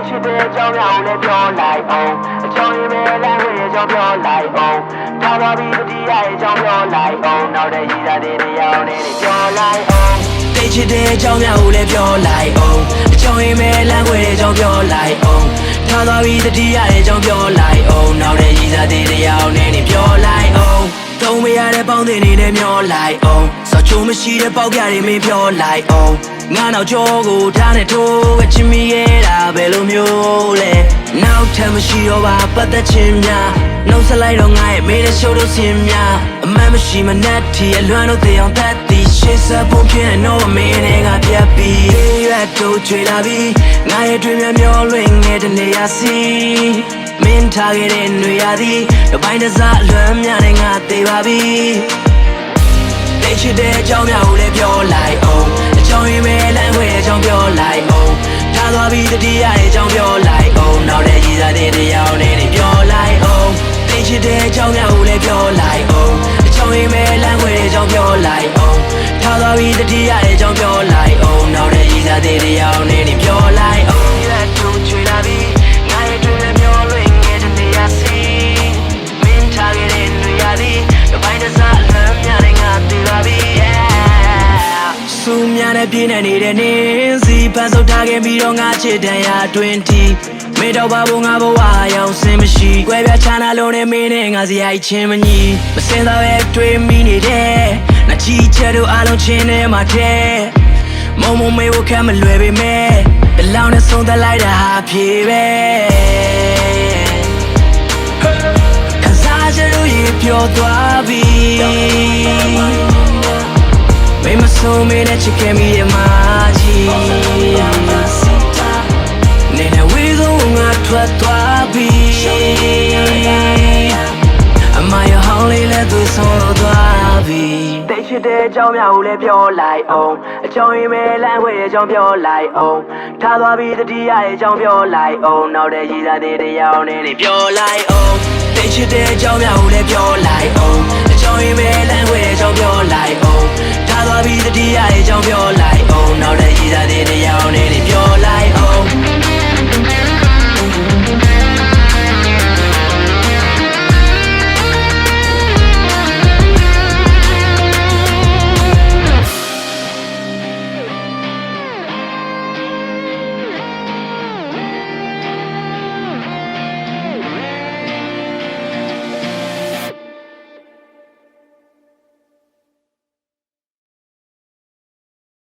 ချစ်တဲ့အကြောင်းများကိုလည်းပြောလိုက်အောင်အကြောင်းရင်းပဲလမ်းခွေတဲ့အကြောင်းပြောလိုက်အောင်ထားပါပြီးတတိယရဲ့အကြောင်းပြောလိုက်အောင်နောက်တဲ့ရည်သားတဲ့တရားနဲ့ပြောလိုက်အောင်တိတ်ချစ်တဲ့အကြောင်းများကိုလည်းပြောလိုက်အောင်အကြောင်းရင်းပဲလမ်းခွေတဲ့အကြောင်းပြောလိုက်အောင်ထားပါပြီးတတိယရဲ့အကြောင်းပြောလိုက်အောင်နောက်တဲ့ရည်သားတဲ့တရားနဲ့ပြောလိုက်အောင်တုံးမရတဲ့ပေါင်းတင်နေနဲ့မျောလိုက်အောင်စောချိုးမရှိတဲ့ပေါက်ပြတွေမင်းပြောလိုက်အောင်ငါနောက်ကျောကိုထားနဲ့ထိုးဝချင်မိရဲ့တာဘယ်လိုမျိုးလဲနောက်ထပ်မရှိတော့ပါပတ်သက်ခြင်းများနှုတ်ဆက်လိုက်တော့ငါရဲ့မေးတဲ့ရှိုးတို့စင်များအမှန်မရှိမနဲ့ထီအလွမ်းတို့တေအောင်တတ်သည်ရှေ့ဆက်ဖို့ဖြစ်တော့မင်းနဲ့ငါပြတ်ပြီးရွက်တို့ချွေလာပြီးငါရဲ့တွင်များမျောလွင်ငယ်တဲ့နေရာစီမင်းထားခဲ့တဲ့ຫນွေရသည်တပိုင်းတစားအလွမ်းများနဲ့ငါသေးပါပြီတိတ်ချစ်တဲ့အကြောင်းများကိုလည်းပြောလိုက်အောင်အကြောင်းရင်းပဲလမ်းခွေတဲ့အကြောင်းပြောလိုက်အောင်ထားသွားပြီးတတိယရဲ့အကြောင်းပြောလိုက်အောင်နောက်တဲ့ရည်သားတဲ့တရားနဲ့ပြောလိုက်အောင်တိတ်ချစ်တဲ့အကြောင်းများကိုလည်းပြောလိုက်အောင်အကြောင်းရင်းပဲလမ်းခွေတဲ့အကြောင်းပြောလိုက်အောင်ထားသွားပြီးတတိယရဲ့အကြောင်းပြောလိုက်အောင်နောက်တဲ့ရည်သားတဲ့တရားနဲ့ပြောလိုက်အောင်ရက်တို့ချွေလာပြီးငါရဲ့တွင်မျောလွင်ငယ်တဲ့နေရာစီမင်းထားခဲ့တဲ့ຫນွေရသည်တပိုင်းတစားအလွမ်းများနဲ့ငါသေးပါပြီစူးများနဲ့ပြင်းနေတဲ့နေစီဖန်ဆုပ်ထားခဲ့ပြီးတော့ငါချစ်တဲ့ရာတွင်တီမေတော့ပါဘူးငါဘဝရောက်စင်မရှိကွဲပြားချနာလုံးနဲ့မင်းနဲ့ငါစရိုက်ချင်းမညီမစင်တော့ရဲ့တွေးမိနေတဲ့နှချီချက်တို့အားလုံးချင်းနဲ့မှတဲ့မုံမမေဝခံမလွယ်ပေမဲ့တလောင်းနဲ့ဆုံးသက်လိုက်တာဟာဖြေပဲခံစားချက်တို့ရေပြောသွားပြီမေမဆုံးမင်းနဲ့ချစ်ခဲ့မိရဲ့မာကြီးနေနဲ့ဝေးဆုံးငါထွက်သွားပြီအမရဟောင်းလေးလည်းသူဆုံးလို့သွားပြီတိတ်ချစ်တဲ့အကြောင်းများကိုလည်းပြောလိုက်အောင်အကြောင်းရင်းပဲလမ်းခွေတဲ့အကြောင်းပြောလိုက်အောင်ထားသွားပြီးတတိယရဲ့အကြောင်းပြောလိုက်အောင်နောက်တဲ့ရည်သားတဲ့တရားနဲ့ပြောလိုက်အောင်တိတ်ချစ်တဲ့အကြောင်းများကိုလည်းပြောလိုက်အောင်အကြောင်းရင်းပဲလမ်းခွေတဲ့အကြောင်း